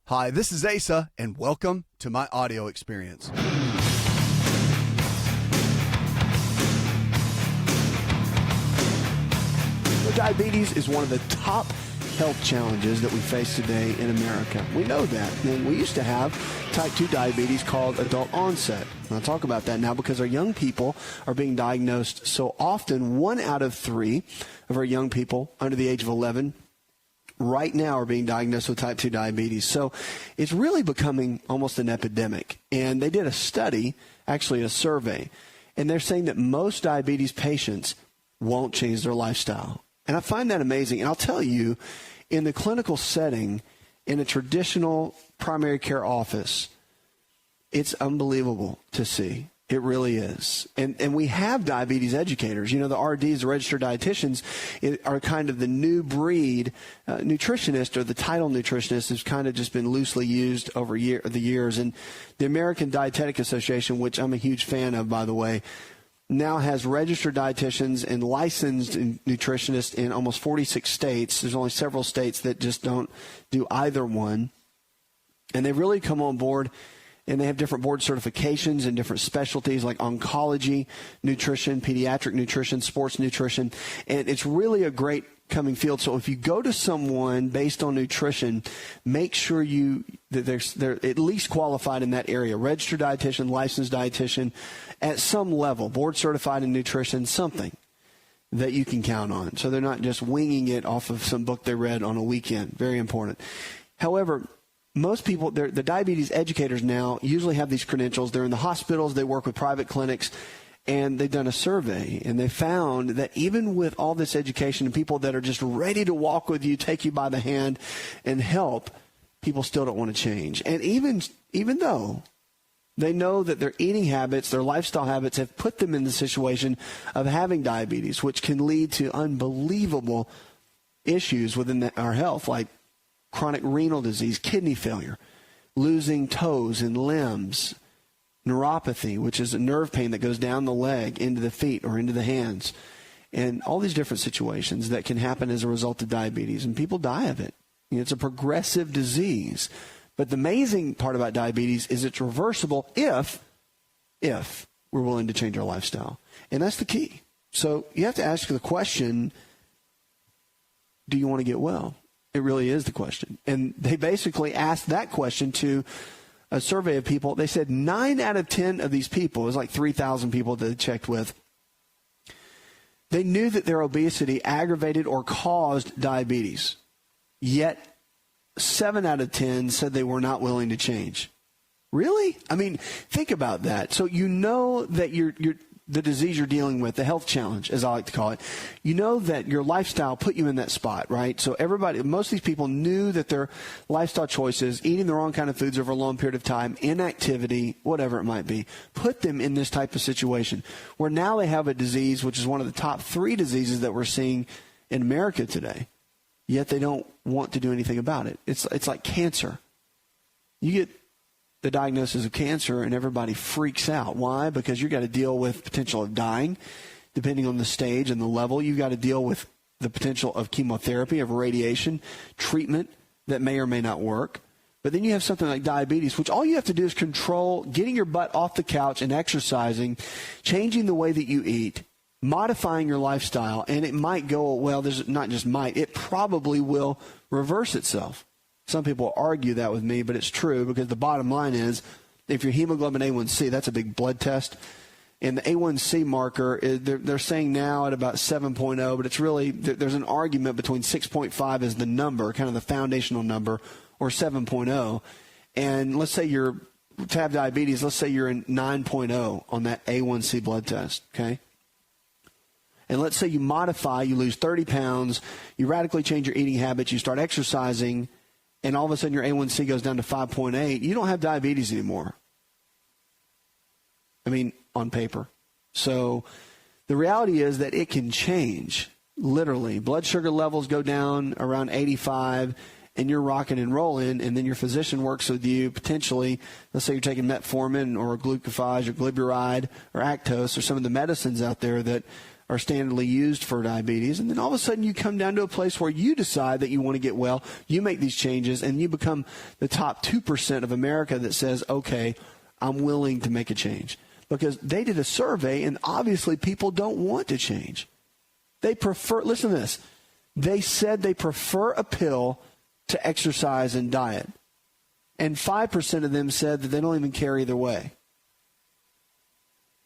Hi, this is Asa, and welcome to my audio experience. Diabetes is one of the top health challenges that we face today in America. We know that. And we used to have type 2 diabetes called adult onset. And I'll talk about that now because our young people are being diagnosed so often. 1 out of 3 of our young people under the age of 11 right now are being diagnosed with type 2 diabetes. So it's really becoming almost an epidemic. And they did a study, actually a survey, and they're saying that most diabetes patients won't change their lifestyle. And I find that amazing. And I'll tell you, in the clinical setting, in a traditional primary care office, it's unbelievable to see. It really is. And we have diabetes educators. You know, the RDs, the registered dietitians, are kind of the new breed. Nutritionist, or the title nutritionist, has kind of just been loosely used over the years. And the American Dietetic Association, which I'm a huge fan of, by the way, now has registered dietitians and licensed nutritionists in almost 46 states. There's only several states that just don't do either one. And they've really come on board, and they have different board certifications in different specialties like oncology, nutrition, pediatric nutrition, sports nutrition. And it's really a great coming field. So if you go to someone based on nutrition, make sure that they're at least qualified in that area. Registered dietitian, licensed dietitian, at some level, board certified in nutrition, something that you can count on. So they're not just winging it off of some book they read on a weekend. Very important. However, most people, the diabetes educators now usually have these credentials. They're in the hospitals. They work with private clinics. And they've done a survey, and they found that even with all this education and people that are just ready to walk with you, take you by the hand, and help, people still don't want to change. And even though they know that their eating habits, their lifestyle habits have put them in the situation of having diabetes, which can lead to unbelievable issues within our health, like chronic renal disease, kidney failure, losing toes and limbs, neuropathy, which is a nerve pain that goes down the leg into the feet or into the hands, and all these different situations that can happen as a result of diabetes, and people die of it. You know, it's a progressive disease. But the amazing part about diabetes is it's reversible if we're willing to change our lifestyle. And that's the key. So you have to ask the question, do you want to get well? It really is the question. And they basically asked that question to a survey of people. They said 9 out of 10 of these people, it was like 3,000 people that they checked with, they knew that their obesity aggravated or caused diabetes. Yet 7 out of 10 said they were not willing to change. Really? I mean, think about that. So you know that the disease you're dealing with, the health challenge, as I like to call it, you know that your lifestyle put you in that spot, right? So most of these people knew that their lifestyle choices, eating the wrong kind of foods over a long period of time, inactivity, whatever it might be, put them in this type of situation where now they have a disease, which is one of the top 3 diseases that we're seeing in America today, yet they don't want to do anything about it. It's like cancer. You get the diagnosis of cancer and everybody freaks out. Why? Because you've got to deal with potential of dying, depending on the stage and the level. You've got to deal with the potential of chemotherapy, of radiation, treatment that may or may not work. But then you have something like diabetes, which all you have to do is control getting your butt off the couch and exercising, changing the way that you eat, modifying your lifestyle, and it might go, well, there's not just might, it probably will reverse itself. Some people argue that with me, but it's true, because the bottom line is, if your hemoglobin A1C, that's a big blood test, and the A1C marker, they're saying now at about 7.0, but it's really, there's an argument between 6.5 as the number, kind of the foundational number, or 7.0. And let's say to have diabetes, let's say you're in 9.0 on that A1C blood test, okay? And let's say you modify, you lose 30 pounds, you radically change your eating habits, you start exercising, and all of a sudden your A1C goes down to 5.8, you don't have diabetes anymore. I mean, on paper. So the reality is that it can change, literally. Blood sugar levels go down around 85, and you're rocking and rolling, and then your physician works with you potentially. Let's say you're taking metformin or glucophage or glyburide or Actos or some of the medicines out there that are standardly used for diabetes. And then all of a sudden you come down to a place where you decide that you want to get well. You make these changes and you become the top 2% of America that says, okay, I'm willing to make a change. Because they did a survey and obviously people don't want to change. They prefer, listen to this, they said they prefer a pill to exercise and diet. And 5% of them said that they don't even care either way.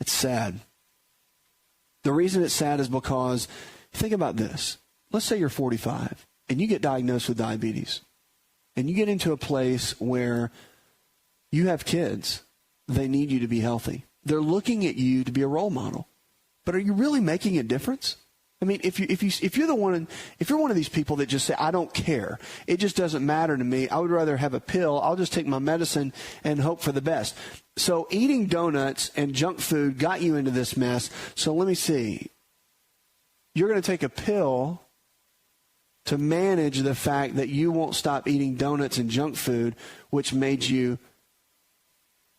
It's sad. The reason it's sad is because, think about this. Let's say you're 45 and you get diagnosed with diabetes. And you get into a place where you have kids. They need you to be healthy. They're looking at you to be a role model. But are you really making a difference? I mean, if you're one of these people that just say, I don't care, it just doesn't matter to me, I would rather have a pill, I'll just take my medicine and hope for the best. So eating donuts and junk food got you into this mess. So let me see. You're going to take a pill to manage the fact that you won't stop eating donuts and junk food, which made you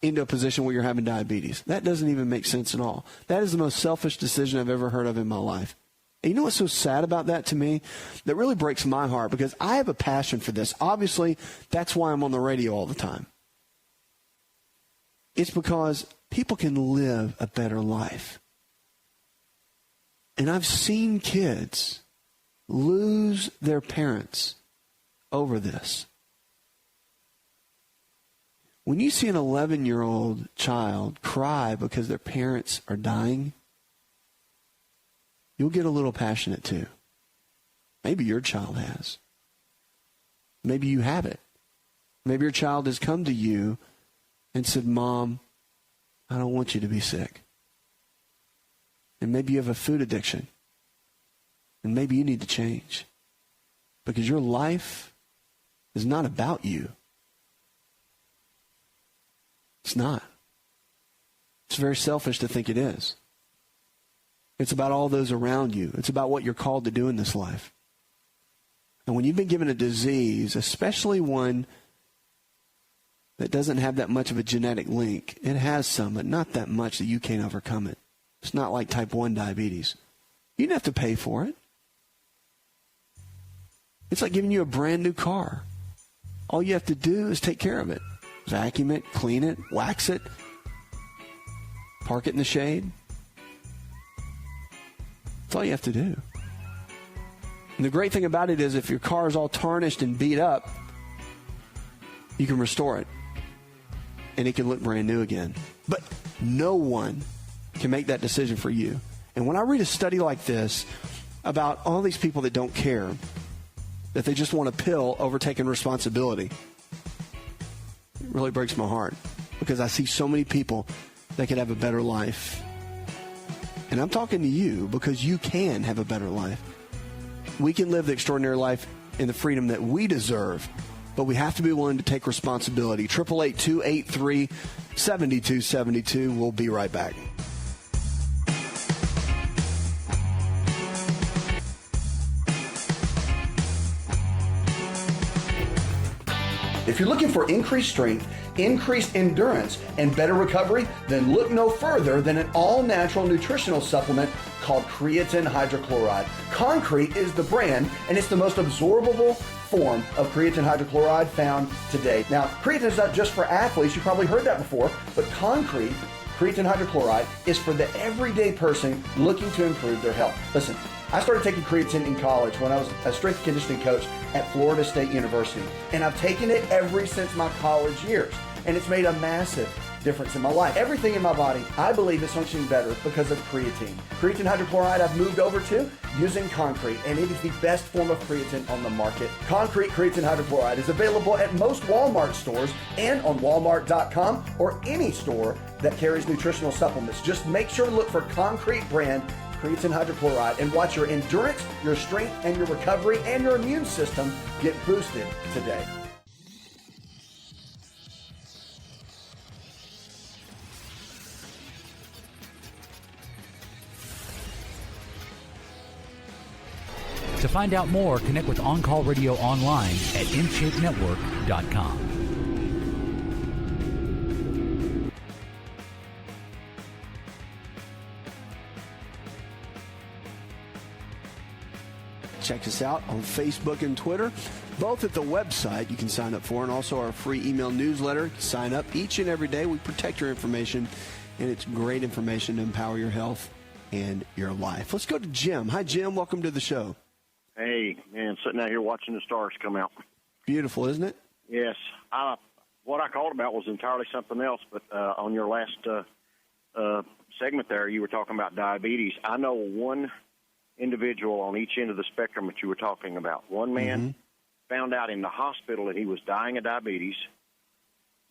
into a position where you're having diabetes. That doesn't even make sense at all. That is the most selfish decision I've ever heard of in my life. And you know what's so sad about that to me? That really breaks my heart because I have a passion for this. Obviously, that's why I'm on the radio all the time. It's because people can live a better life. And I've seen kids lose their parents over this. When you see an 11-year-old child cry because their parents are dying, you'll get a little passionate too. Maybe your child has. Maybe you have it. Maybe your child has come to you and said, Mom, I don't want you to be sick. And maybe you have a food addiction. And maybe you need to change. Because your life is not about you. It's not. It's very selfish to think it is. It's about all those around you. It's about what you're called to do in this life. And when you've been given a disease, especially one that doesn't have that much of a genetic link, it has some, but not that much that you can't overcome it. It's not like type 1 diabetes. You don't have to pay for it. It's like giving you a brand new car. All you have to do is take care of it. Vacuum it, clean it, wax it, park it in the shade. That's all you have to do. And the great thing about it is if your car is all tarnished and beat up, you can restore it. And it can look brand new again. But no one can make that decision for you. And when I read a study like this about all these people that don't care, that they just want a pill over taking responsibility, it really breaks my heart. Because I see so many people that could have a better life. And I'm talking to you because you can have a better life. We can live the extraordinary life in the freedom that we deserve, but we have to be willing to take responsibility. 888-283-7272. We'll be right back. If you're looking for increased strength, increased endurance, and better recovery, then look no further than an all-natural nutritional supplement called creatine hydrochloride. Concrete is the brand, and it's the most absorbable form of creatine hydrochloride found today. Now, creatine is not just for athletes. You probably heard that before, but creatine hydrochloride is for the everyday person looking to improve their health. Listen, I started taking creatine in college when I was a strength and conditioning coach at Florida State University. And I've taken it ever since my college years. And it's made a massive difference in my life. Everything in my body, I believe, is functioning better because of creatine. Creatine hydrochloride I've moved over to using Concrete, and it is the best form of creatine on the market. Concrete creatine hydrochloride is available at most Walmart stores and on Walmart.com or any store that carries nutritional supplements. Just make sure to look for Concrete brand creatine hydrochloride and watch your endurance, your strength, and your recovery and your immune system get boosted today. To find out more, connect with On Call Radio online at InShapeNetwork.com. Check us out on Facebook and Twitter, both at the website you can sign up for, and also our free email newsletter. Sign up each and every day. We protect your information, and it's great information to empower your health and your life. Let's go to Jim. Hi, Jim. Welcome to the show. Hey, man, sitting out here watching the stars come out. Beautiful, isn't it? Yes. What I called about was entirely something else, but on your last segment there, you were talking about diabetes. I know one individual on each end of the spectrum that you were talking about. One man found out in the hospital that he was dying of diabetes.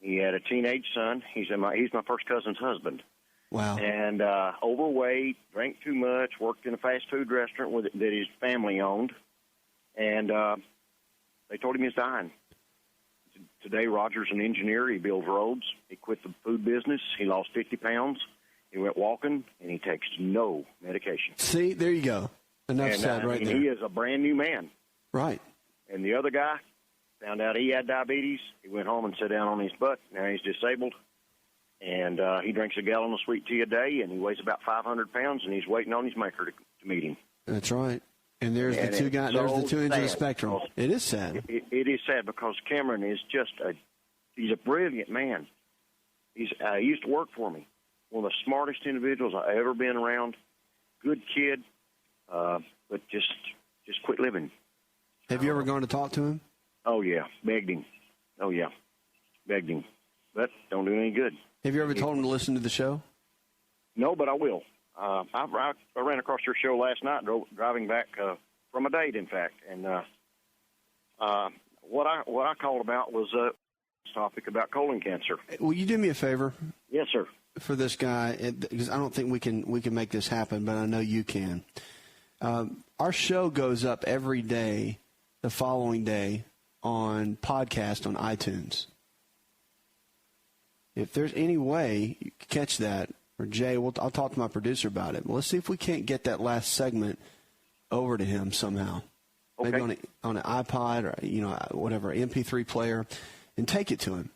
He had a teenage son. He's my first cousin's husband. Wow. And overweight, drank too much, worked in a fast food restaurant that his family owned, and they told him he was dying. Today, Roger's an engineer. He builds roads. He quit the food business. He lost 50 pounds. He went walking, and he takes no medication. See, there you go. Enough said right there. He is a brand-new man. Right. And the other guy found out he had diabetes. He went home and sat down on his butt. Now he's disabled. And he drinks a gallon of sweet tea a day, and he weighs about 500 pounds, and he's waiting on his maker to meet him. That's right. And there's the two guys. There's the two ends of the spectrum. It is sad. It is sad because Cameron is he's a brilliant man. He used to work for me. One of the smartest individuals I've ever been around. Good kid, but just quit living. Have you ever gone to talk to him? Oh, yeah. Begged him. Oh, yeah. Begged him. But don't do any good. Have you ever told him to listen to the show? No, but I will. I ran across your show last night, driving back from a date, in fact. And what I called about was a topic about colon cancer. Will you do me a favor? Yes, sir. For this guy, because I don't think we can make this happen, but I know you can. Our show goes up every day, the following day, on podcast on iTunes. If there's any way you can catch that, or Jay, I'll talk to my producer about it. Well, let's see if we can't get that last segment over to him somehow. Okay. Maybe on an iPod or whatever MP3 player, and take it to him.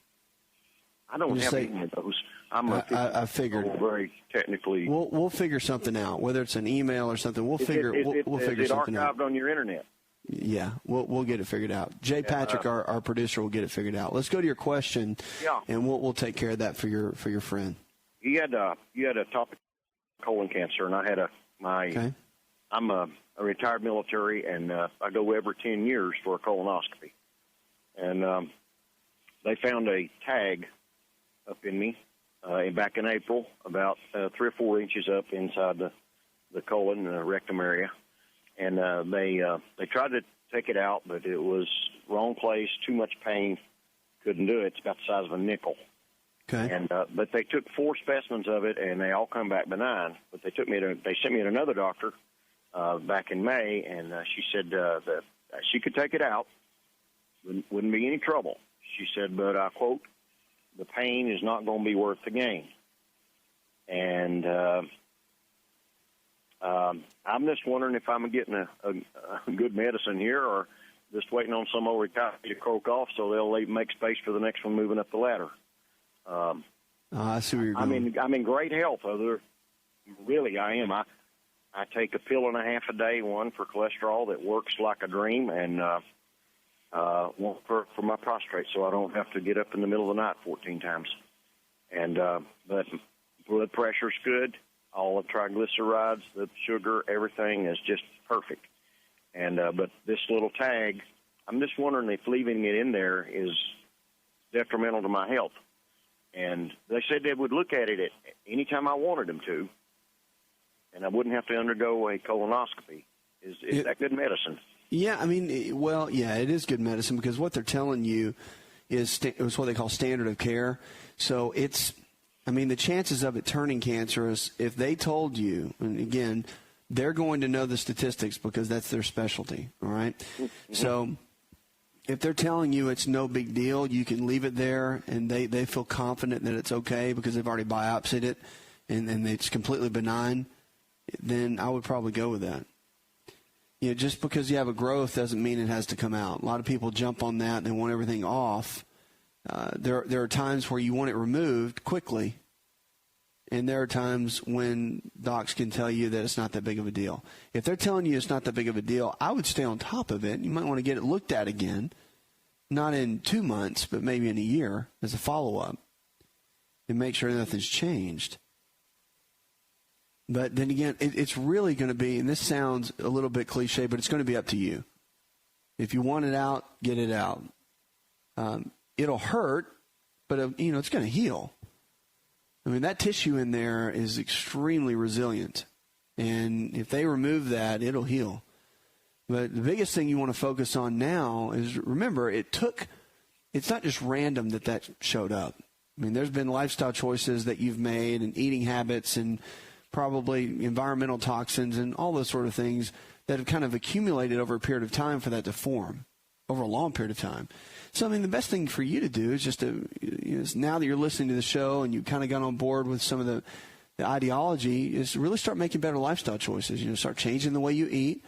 I don't have any of those. I figured very technically. We'll figure something out. Whether it's an email or something, we'll figure something out. Is it archived on your internet? Yeah, we'll get it figured out. Jay Patrick, our producer, will get it figured out. Let's go to your question, and we'll take care of that for your friend. You had a topic, colon cancer, and I had I'm a retired military, and I go every 10 years for a colonoscopy, and they found a tag up in me back in April, about 3 or 4 inches up inside the colon and the rectum area. And they tried to take it out, but it was wrong place, too much pain, couldn't do it. It's about the size of a nickel. Okay. And but they took 4 specimens of it, and they all come back benign. But they sent me to another doctor back in May, and she said that she could take it out, wouldn't be any trouble. She said, but I quote, "The pain is not going to be worth the gain." And I'm just wondering if I'm getting a good medicine here, or just waiting on some old retiree to croak off so they'll make space for the next one moving up the ladder. I see where you're going. I'm in great health. Really, I am. I take a pill and a half a day, one for cholesterol that works like a dream, and one for my prostate, so I don't have to get up in the middle of the night 14 times. And but blood pressure's good. All the triglycerides, the sugar, everything is just perfect. And but this little tag, I'm just wondering if leaving it in there is detrimental to my health. And they said they would look at it at any time I wanted them to, and I wouldn't have to undergo a colonoscopy. Is that good medicine? Yeah, I mean, well, yeah, it is good medicine because what they're telling you is what they call standard of care. So the chances of it turning cancerous, if they told you, and again, they're going to know the statistics because that's their specialty, all right? Mm-hmm. So if they're telling you it's no big deal, you can leave it there, and they feel confident that it's okay because they've already biopsied it and it's completely benign, then I would probably go with that. Just because you have a growth doesn't mean it has to come out. A lot of people jump on that and they want everything off. There are times where you want it removed quickly, And there are times when docs can tell you that it's not that big of a deal. If they're telling you it's not that big of a deal, I would stay on top of it. You might want to get it looked at again, not in 2 months, but maybe in a year as a follow-up, and make sure nothing's changed. But then again, it's really going to be, and this sounds a little bit cliche, but it's going to be up to you. If you want it out, get it out. It'll hurt, but it's going to heal. I mean, that tissue in there is extremely resilient. And if they remove that, it'll heal. But the biggest thing you want to focus on now is, remember, it's not just random that showed up. I mean, there's been lifestyle choices that you've made and eating habits and probably environmental toxins and all those sort of things that have kind of accumulated over a period of time for that to form, over a long period of time. So, I mean, the best thing for you to do is just to, now that you're listening to the show and you kind of got on board with some of the ideology, is really start making better lifestyle choices. Start changing the way you eat,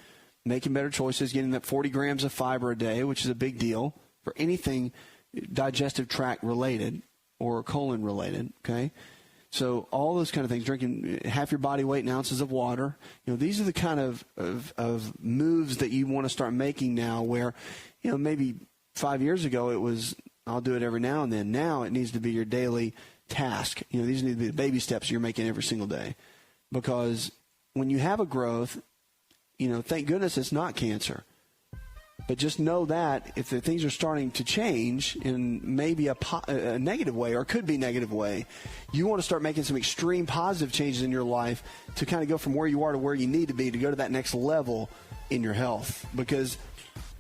making better choices, getting that 40 grams of fiber a day, which is a big deal for anything digestive tract related or colon related, okay? So all those kind of things, drinking half your body weight in ounces of water, these are the kind of moves that you want to start making now where, maybe 5 years ago it was, I'll do it every now and then. Now it needs to be your daily task. These need to be the baby steps you're making every single day. Because when you have a growth, thank goodness it's not cancer. But just know that if the things are starting to change in maybe a negative way, or could be negative way, you want to start making some extreme positive changes in your life to kind of go from where you are to where you need to be to go to that next level in your health. Because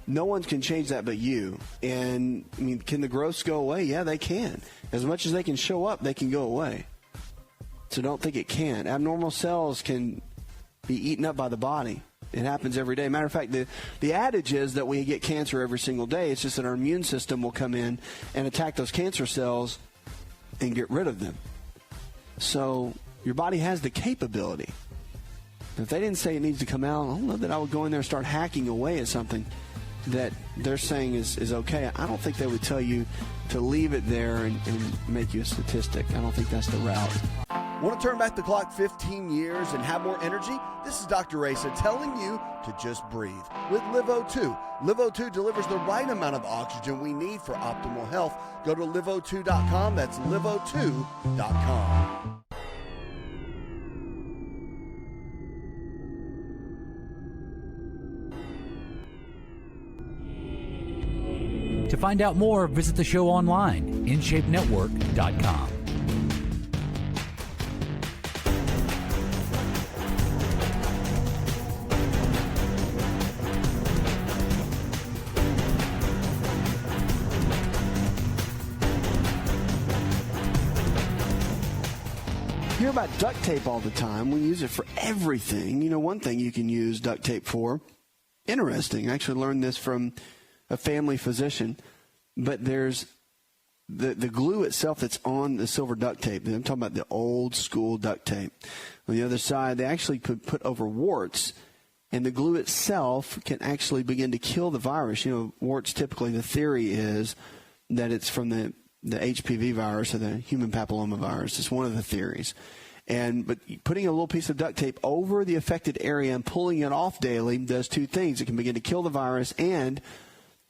no one can change that but you. And, I mean, can the growths go away? Yeah, they can. As much as they can show up, they can go away. So don't think it can't. Abnormal cells can be eaten up by the body. It happens every day. Matter of fact, the adage is that we get cancer every single day. It's just that our immune system will come in and attack those cancer cells and get rid of them. So your body has the capability. If they didn't say it needs to come out, I don't know that I would go in there and start hacking away at something that they're saying is okay. I don't think they would tell you to leave it there and make you a statistic. I don't think that's the route. Want to turn back the clock 15 years and have more energy? This is Dr. Asa telling you to just breathe with LiveO2. LiveO2 delivers the right amount of oxygen we need for optimal health. Go to liveO2.com. That's liveO2.com. To find out more, visit the show online, InShapeNetwork.com. You hear about duct tape all the time. We use it for everything. One thing you can use duct tape for, interesting. I actually learned this from a family physician, but there's the glue itself that's on the silver duct tape. I'm talking about the old school duct tape. On the other side, they actually put over warts, and the glue itself can actually begin to kill the virus. Warts, typically the theory is that it's from the HPV virus or the human papilloma virus. It's one of the theories. But putting a little piece of duct tape over the affected area and pulling it off daily does two things. It can begin to kill the virus, and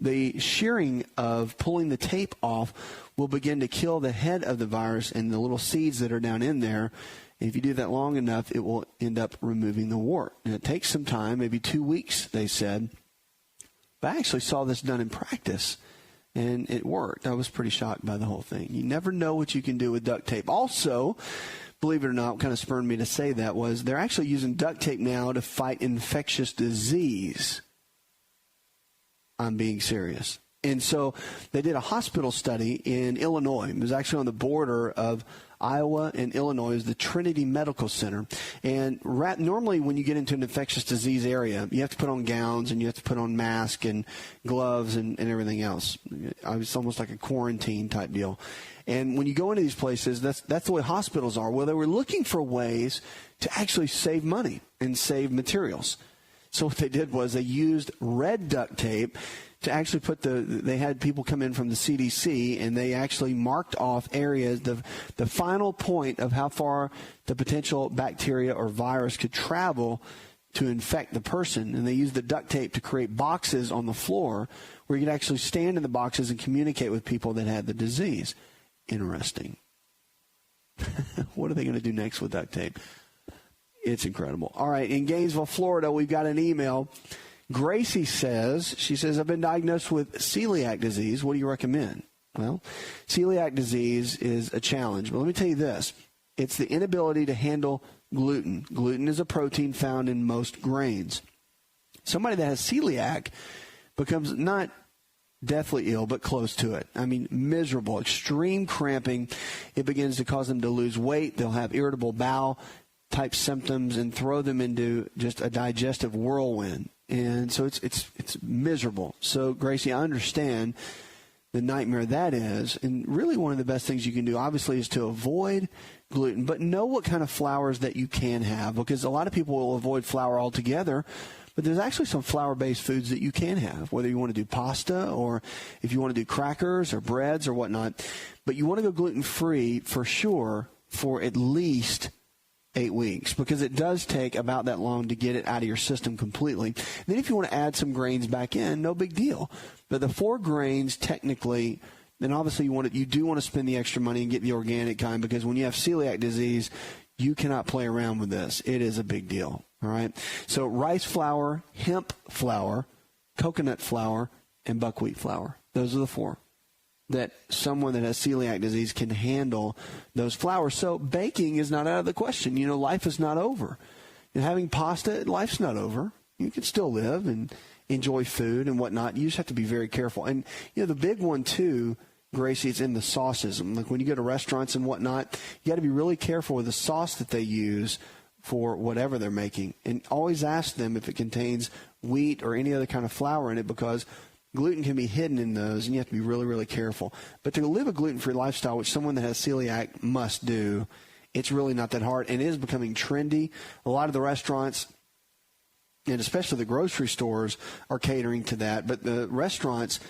the shearing of pulling the tape off will begin to kill the head of the virus and the little seeds that are down in there. And if you do that long enough, it will end up removing the wart. And it takes some time, maybe 2 weeks, they said. But I actually saw this done in practice, and it worked. I was pretty shocked by the whole thing. You never know what you can do with duct tape. Also, believe it or not, what kind of spurred me to say that was they're actually using duct tape now to fight infectious disease. I'm being serious. And so they did a hospital study in Illinois. It was actually on the border of Iowa and Illinois. It was the Trinity Medical Center. And normally when you get into an infectious disease area, you have to put on gowns and you have to put on masks and gloves and everything else. It's almost like a quarantine type deal. And when you go into these places, that's the way hospitals are. Well, they were looking for ways to actually save money and save materials. So what they did was they used red duct tape to actually put they had people come in from the CDC, and they actually marked off areas, the final point of how far the potential bacteria or virus could travel to infect the person. And they used the duct tape to create boxes on the floor where you could actually stand in the boxes and communicate with people that had the disease. Interesting. What are they going to do next with duct tape? It's incredible. All right, in Gainesville, Florida, we've got an email. Gracie says, I've been diagnosed with celiac disease. What do you recommend? Well, celiac disease is a challenge. But let me tell you this. It's the inability to handle gluten. Gluten is a protein found in most grains. Somebody that has celiac becomes not deathly ill, but close to it. I mean, miserable, extreme cramping. It begins to cause them to lose weight. They'll have irritable bowel type symptoms and throw them into just a digestive whirlwind. And so it's miserable. So, Gracie, I understand the nightmare that is. And really one of the best things you can do, obviously, is to avoid gluten, but know what kind of flours that you can have, because a lot of people will avoid flour altogether. But there's actually some flour-based foods that you can have, whether you want to do pasta or if you want to do crackers or breads or whatnot. But you want to go gluten-free for sure for at least 8 weeks, because it does take about that long to get it out of your system completely. And then if you want to add some grains back in, no big deal. But the 4 grains technically, then obviously you do want to spend the extra money and get the organic kind, because when you have celiac disease, you cannot play around with this. It is a big deal. All right. So rice flour, hemp flour, coconut flour, and buckwheat flour. Those are the 4 that someone that has celiac disease can handle those flours. So baking is not out of the question. You know, life is not over. And having pasta, life's not over. You can still live and enjoy food and whatnot. You just have to be very careful. And, you know, the big one, too, Gracie, it's in the sauces. Like when you go to restaurants and whatnot, you got to be really careful with the sauce that they use for whatever they're making. And always ask them if it contains wheat or any other kind of flour in it, because gluten can be hidden in those, and you have to be really, really careful. But to live a gluten-free lifestyle, which someone that has celiac must do, it's really not that hard, and it is becoming trendy. A lot of the restaurants, and especially the grocery stores, are catering to that. But the restaurants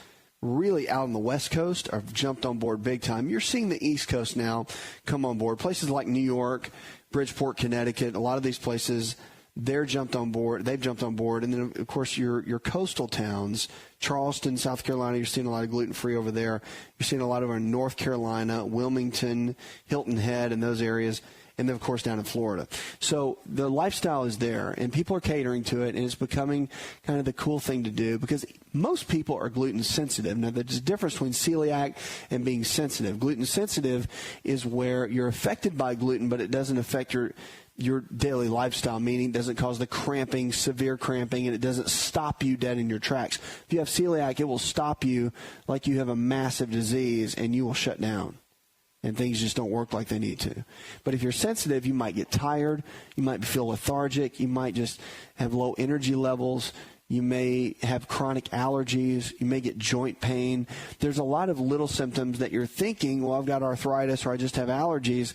really out on the West Coast have jumped on board big time. You're seeing the East Coast now come on board. Places like New York, Bridgeport, Connecticut, a lot of these places, they've jumped on board. And then, of course, your coastal towns, Charleston, South Carolina, you're seeing a lot of gluten-free over there. You're seeing a lot over in North Carolina, Wilmington, Hilton Head, and those areas. And then, of course, down in Florida. So the lifestyle is there, and people are catering to it, and it's becoming kind of the cool thing to do, because most people are gluten sensitive. Now, there's a difference between celiac and being sensitive. Gluten sensitive is where you're affected by gluten, but it doesn't affect your daily lifestyle, meaning it doesn't cause the cramping, severe cramping, and it doesn't stop you dead in your tracks. If you have celiac, it will stop you like you have a massive disease, and you will shut down. And things just don't work like they need to. But if you're sensitive, you might get tired. You might feel lethargic. You might just have low energy levels. You may have chronic allergies. You may get joint pain. There's a lot of little symptoms that you're thinking, well, I've got arthritis or I just have allergies.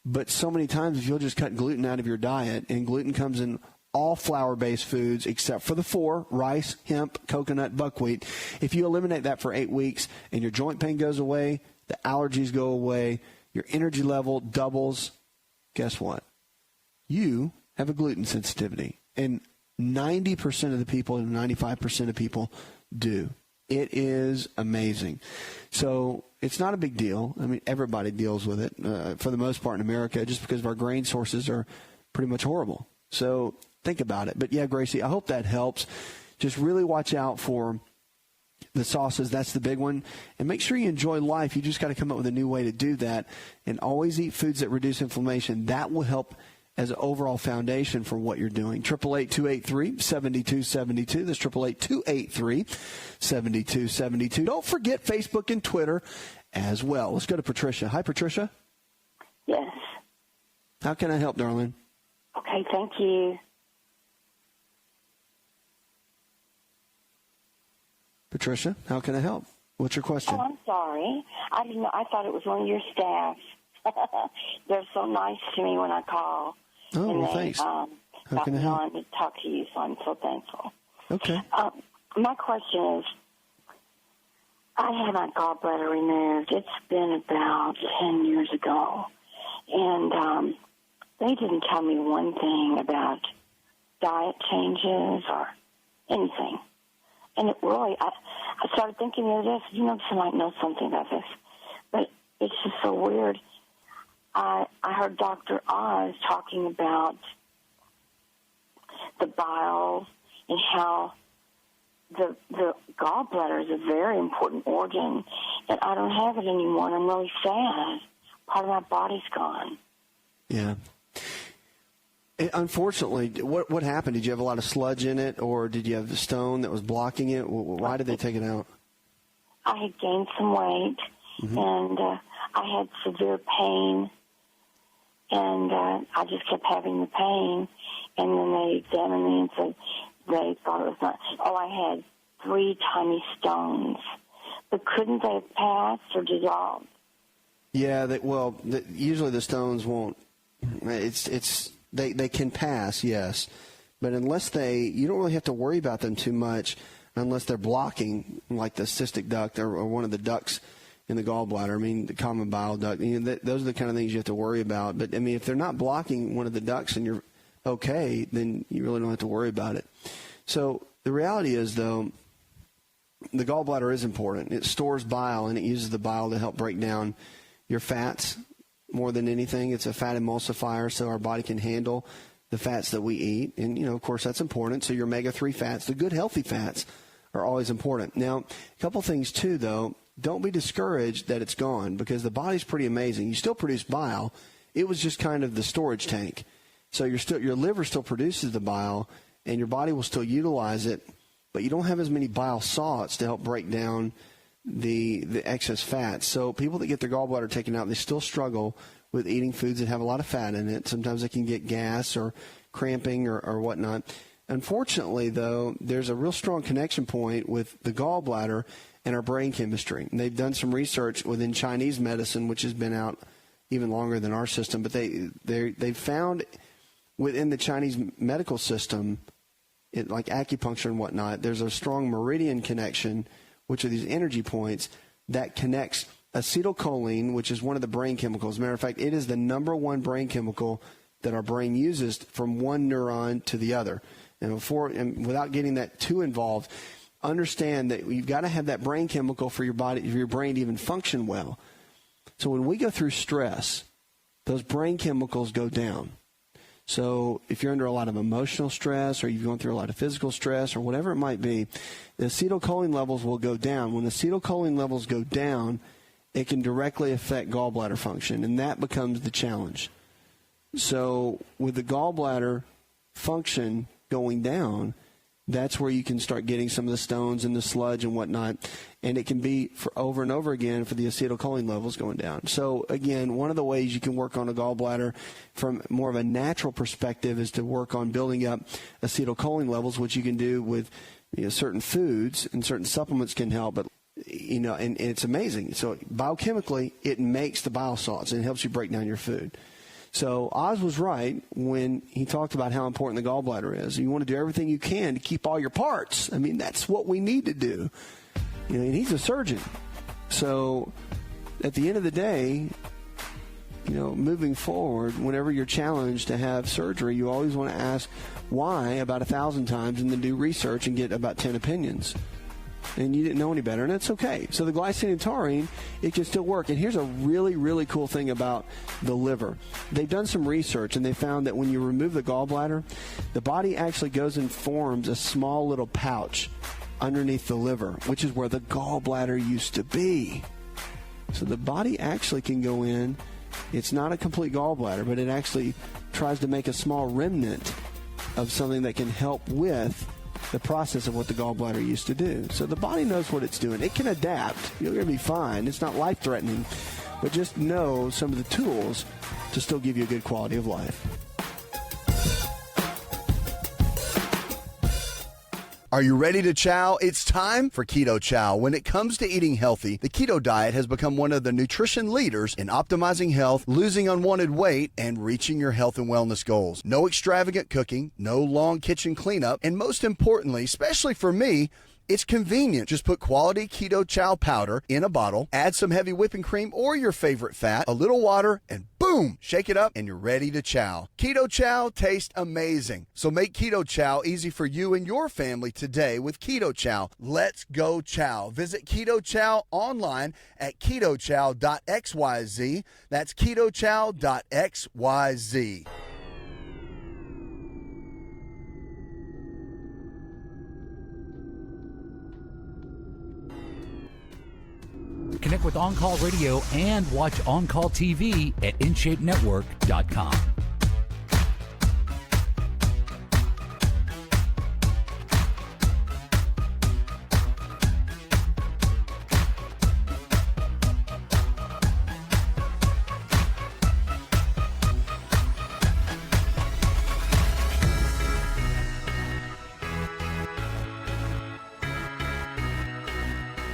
But so many times, if you'll just cut gluten out of your diet, and gluten comes in all flour-based foods except for the 4, rice, hemp, coconut, buckwheat. If you eliminate that for 8 weeks and your joint pain goes away, the allergies go away, your energy level doubles, guess what? You have a gluten sensitivity. And 90% of the people and 95% of people do. It is amazing. So it's not a big deal. I mean, everybody deals with it for the most part in America, just because of our grain sources are pretty much horrible. So think about it. But yeah, Gracie, I hope that helps. Just really watch out for the sauces. That's the big one. And make sure you enjoy life. You just got to come up with a new way to do that. And always eat foods that reduce inflammation. That will help as an overall foundation for what you're doing. 888-283-7272. That's 888-283-7272. Don't forget Facebook and Twitter as well. Let's go to Patricia. Hi, Patricia. Yes. How can I help, darling? Okay, thank you. Patricia, how can I help? What's your question? Oh, I'm sorry. I didn't know. I thought it was one of your staff. They're so nice to me when I call. Oh, and well, they, thanks. How can I help? on to talk to you, so I'm so thankful. Okay. My question is, I had my gallbladder removed. It's been about 10 years ago. And they didn't tell me one thing about diet changes or anything. And it really, I started thinking of this, somebody might know something about this. But it's just so weird. I heard Dr. Oz talking about the bile and how the gallbladder is a very important organ, and I don't have it anymore, and I'm really sad. Part of my body's gone. Yeah. Unfortunately, what happened? Did you have a lot of sludge in it, or did you have the stone that was blocking it? Why did they take it out? I had gained some weight, and I had severe pain, and I just kept having the pain. And then they examined me and said they thought it was not. Oh, I had 3 tiny stones, but couldn't they have passed or dissolved? Yeah, usually the stones won't. They can pass, yes, but you don't really have to worry about them too much unless they're blocking, like the cystic duct or one of the ducts in the gallbladder. I mean, the common bile duct. Those are the kind of things you have to worry about. But I mean, if they're not blocking one of the ducts and you're okay, then you really don't have to worry about it. So the reality is, though, the gallbladder is important. It stores bile, and it uses the bile to help break down your fats more than anything. It's a fat emulsifier, so our body can handle the fats that we eat. And, of course, that's important. So your omega-3 fats, the good, healthy fats, are always important. Now, a couple things, too, though. Don't be discouraged that it's gone, because the body's pretty amazing. You still produce bile. It was just kind of the storage tank. So your liver still produces the bile, and your body will still utilize it, but you don't have as many bile salts to help break down the excess fats. So people that get their gallbladder taken out, they still struggle with eating foods that have a lot of fat in it. Sometimes they can get gas or cramping or whatnot. Unfortunately, though, there's a real strong connection point with the gallbladder and our brain chemistry. And they've done some research within Chinese medicine, which has been out even longer than our system, but they found within the Chinese medical system, like acupuncture and whatnot, there's a strong meridian connection, which are these energy points that connects acetylcholine, which is one of the brain chemicals. As a matter of fact, it is the number one brain chemical that our brain uses from one neuron to the other. And without getting that too involved, understand that you've got to have that brain chemical for your body, for your brain to even function well. So when we go through stress, those brain chemicals go down. So if you're under a lot of emotional stress, or you're going through a lot of physical stress, or whatever it might be, the acetylcholine levels will go down. When the acetylcholine levels go down, it can directly affect gallbladder function, and that becomes the challenge. So with the gallbladder function going down, that's where you can start getting some of the stones and the sludge and whatnot, and it can be for over and over again for the acetylcholine levels going down. So again, one of the ways you can work on a gallbladder from more of a natural perspective is to work on building up acetylcholine levels, which you can do with certain foods, and certain supplements can help. But and it's amazing. So biochemically, it makes the bile salts and it helps you break down your food. So Oz was right when he talked about how important the gallbladder is. You want to do everything you can to keep all your parts. I mean, that's what we need to do. And he's a surgeon. So at the end of the day, moving forward, whenever you're challenged to have surgery, you always want to ask why about 1,000 times and then do research and get about 10 opinions. And you didn't know any better, and that's okay. So the glycine and taurine, it can still work. And here's a really, really cool thing about the liver. They've done some research, and they found that when you remove the gallbladder, the body actually goes and forms a small little pouch underneath the liver, which is where the gallbladder used to be. So the body actually can go in. It's not a complete gallbladder, but it actually tries to make a small remnant of something that can help with the process of what the gallbladder used to do. So the body knows what it's doing. It can adapt. You're going to be fine. It's not life-threatening, but just know some of the tools to still give you a good quality of life. Are you ready to chow? It's time for Keto Chow. When it comes to eating healthy, the keto diet has become one of the nutrition leaders in optimizing health, losing unwanted weight, and reaching your health and wellness goals. No extravagant cooking, no long kitchen cleanup, and most importantly, especially for me, It's convenient. Just put quality Keto Chow powder in a bottle, add some heavy whipping cream or your favorite fat, a little water, and boom, shake it up and you're ready to chow. Keto Chow tastes amazing. So make Keto Chow easy for you and your family today with Keto Chow. Let's go chow. Visit Keto Chow online at ketochow.xyz. That's ketochow.xyz. Connect with On Call Radio and watch On Call TV at InShapeNetwork.com.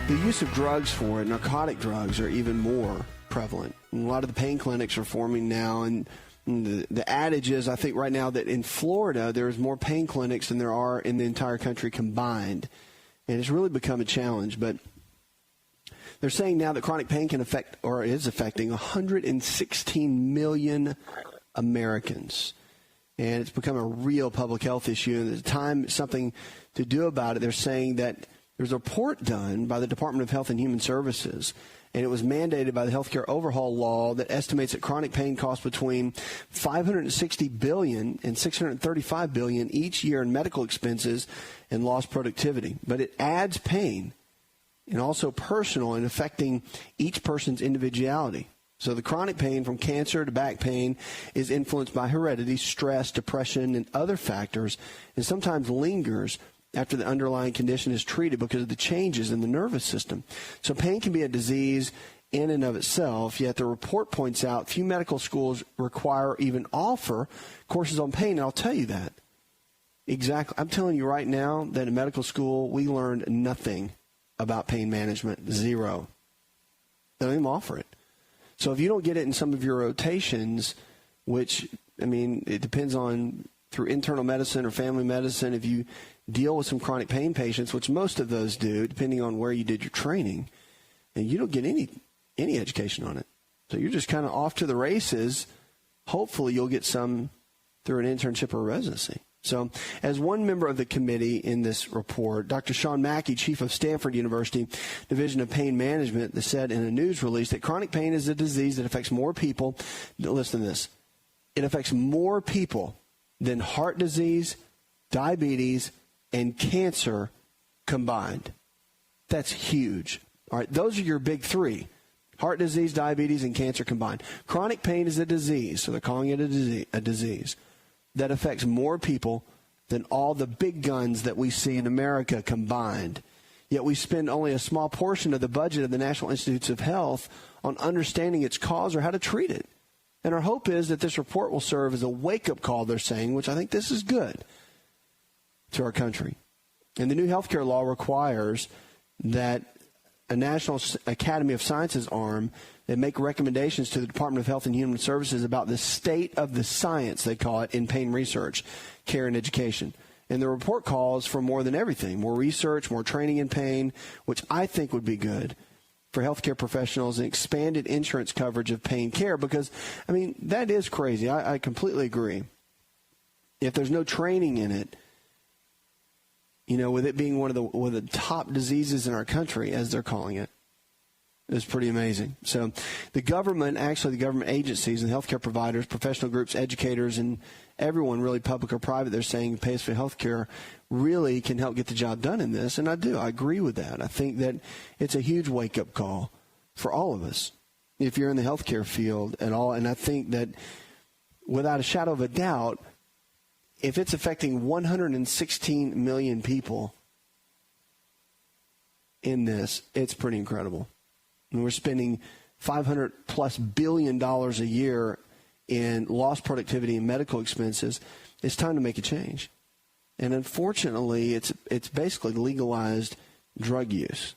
The use of drugs for it, narcotic drugs, are even more prevalent. And a lot of the pain clinics are forming now, and the adage is, I think right now, that in Florida there's more pain clinics than there are in the entire country combined. And it's really become a challenge. But they're saying now that chronic pain can affect, or is affecting, 116 million Americans. And it's become a real public health issue. And at the time, something to do about it, they're saying that there's a report done by the Department of Health and Human Services, and it was mandated by the Healthcare Overhaul Law that estimates that chronic pain costs between $560 billion and $635 billion each year in medical expenses and lost productivity. But it adds pain, and also personal, and affecting each person's individuality. So the chronic pain, from cancer to back pain, is influenced by heredity, stress, depression, and other factors, and sometimes lingers after the underlying condition is treated because of the changes in the nervous system. So pain can be a disease in and of itself, yet the report points out few medical schools require or even offer courses on pain, and I'll tell you that. Exactly. I'm telling you right now that in medical school, we learned nothing about pain management. Zero. They don't even offer it. So if you don't get it in some of your rotations, which, I mean, it depends on through internal medicine or family medicine, if you deal with some chronic pain patients, which most of those do, depending on where you did your training, and you don't get any education on it. So you're just kind of off to the races. Hopefully you'll get some through an internship or residency. So as one member of the committee in this report, Dr. Sean Mackey, chief of Stanford University Division of Pain Management, said in a news release that chronic pain is a disease that affects more people. Listen to this. It affects more people than heart disease, diabetes, and cancer combined. That's huge. All right, those are your big three. Heart disease, diabetes, and cancer combined. Chronic pain is a disease, so they're calling it a disease that affects more people than all the big guns that we see in America combined. Yet we spend only a small portion of the budget of the National Institutes of Health on understanding its cause or how to treat it. And our hope is that this report will serve as a wake-up call, they're saying, which I think this is good, to our country. And the new healthcare law requires that a National Academy of Sciences arm that make recommendations to the Department of Health and Human Services about the state of the science, they call it, in pain research, care, and education. And the report calls for more than everything, more research, more training in pain, which I think would be good for healthcare professionals, and expanded insurance coverage of pain care, because, I mean, that is crazy. I completely agree. If there's no training in it, you know, with it being one of the top diseases in our country, as they're calling it, it's pretty amazing. So the government agencies and healthcare providers, professional groups, educators, and everyone, really public or private, they're saying pays for healthcare, really can help get the job done in this. And I do. I agree with that. I think that it's a huge wake-up call for all of us if you're in the healthcare field at all. And I think that without a shadow of a doubt, if it's affecting 116 million people in this, it's pretty incredible. And we're spending $500+ billion a year in lost productivity and medical expenses. It's time to make a change. And unfortunately, it's basically legalized drug use.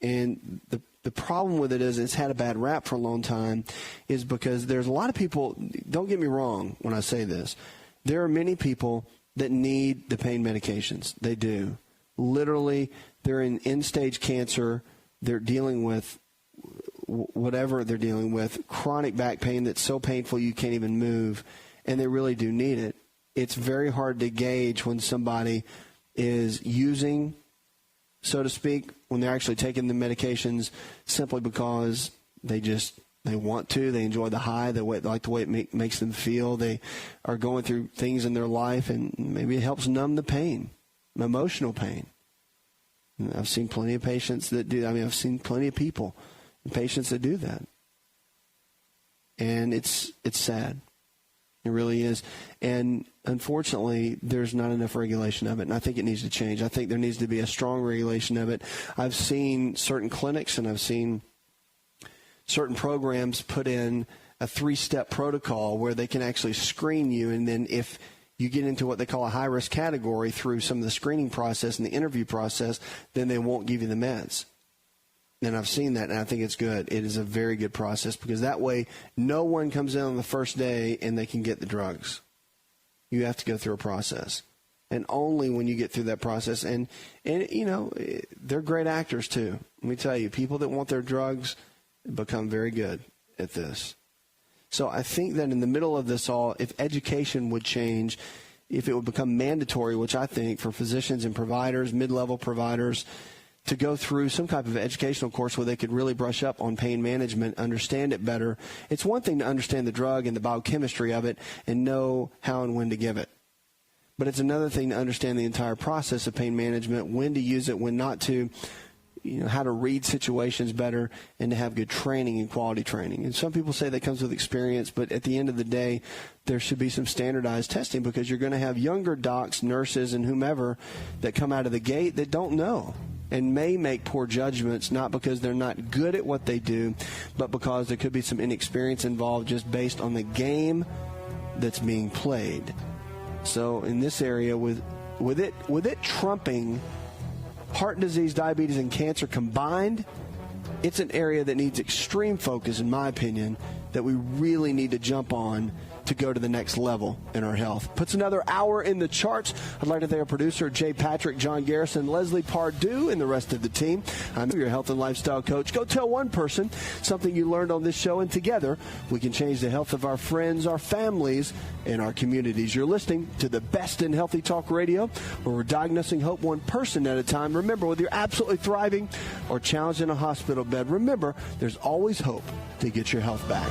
And the problem with it is it's had a bad rap for a long time, is because there's a lot of people, don't get me wrong when I say this, there are many people that need the pain medications. They do. Literally, they're in end-stage cancer, they're dealing with whatever they're dealing with, chronic back pain that's so painful you can't even move, and they really do need it. It's very hard to gauge when somebody is using, so to speak, when they're actually taking the medications simply because they want to, they enjoy the high, they like the way it makes them feel, they are going through things in their life, and maybe it helps numb the pain, emotional pain. And I've seen plenty of patients that do. I've seen plenty of people and patients that do that. And it's sad. It really is. And unfortunately, there's not enough regulation of it, and I think it needs to change. I think there needs to be a strong regulation of it. I've seen certain clinics and I've seen certain programs put in a 3-step protocol where they can actually screen you, and then if you get into what they call a high-risk category through some of the screening process and the interview process, then they won't give you the meds. And I've seen that, and I think it's good. It is a very good process because that way no one comes in on the first day and they can get the drugs. You have to go through a process. And only when you get through that process, and you know, they're great actors too. Let me tell you, people that want their drugs become very good at this. So I think that in the middle of this all, if education would change, if it would become mandatory, which I think for physicians and providers, mid-level providers, to go through some type of educational course where they could really brush up on pain management, understand it better. It's one thing to understand the drug and the biochemistry of it and know how and when to give it. But it's another thing to understand the entire process of pain management, when to use it, when not to, you know, how to read situations better, and to have good training and quality training. And some people say that comes with experience, but at the end of the day, there should be some standardized testing because you're going to have younger docs, nurses, and whomever that come out of the gate that don't know and may make poor judgments, not because they're not good at what they do, but because there could be some inexperience involved just based on the game that's being played. So in this area, with it trumping heart disease, diabetes, and cancer combined, it's an area that needs extreme focus, in my opinion, that we really need to jump on to go to the next level in our health. Puts another hour in the charts. I'd like to thank our producer, Jay Patrick, John Garrison, Leslie Pardue, and the rest of the team. I'm your health and lifestyle coach. Go tell one person something you learned on this show, and together we can change the health of our friends, our families, and our communities. You're listening to the best in healthy talk radio, where we're diagnosing hope one person at a time. Remember, whether you're absolutely thriving or challenged in a hospital bed, remember, there's always hope to get your health back.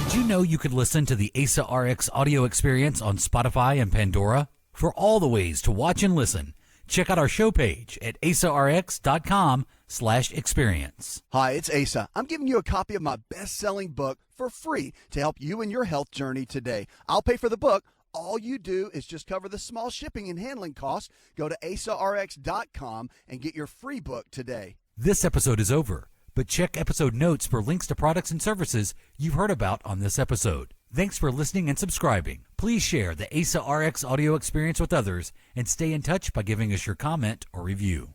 Did you know you could listen to the AsaRx audio experience on Spotify and Pandora? For all the ways to watch and listen, check out our show page at asarx.com/experience. Hi, it's Asa. I'm giving you a copy of my best-selling book for free to help you in your health journey today. I'll pay for the book. All you do is just cover the small shipping and handling costs. Go to asarx.com and get your free book today. This episode is over, but check episode notes for links to products and services you've heard about on this episode. Thanks for listening and subscribing. Please share the AsaRx audio experience with others and stay in touch by giving us your comment or review.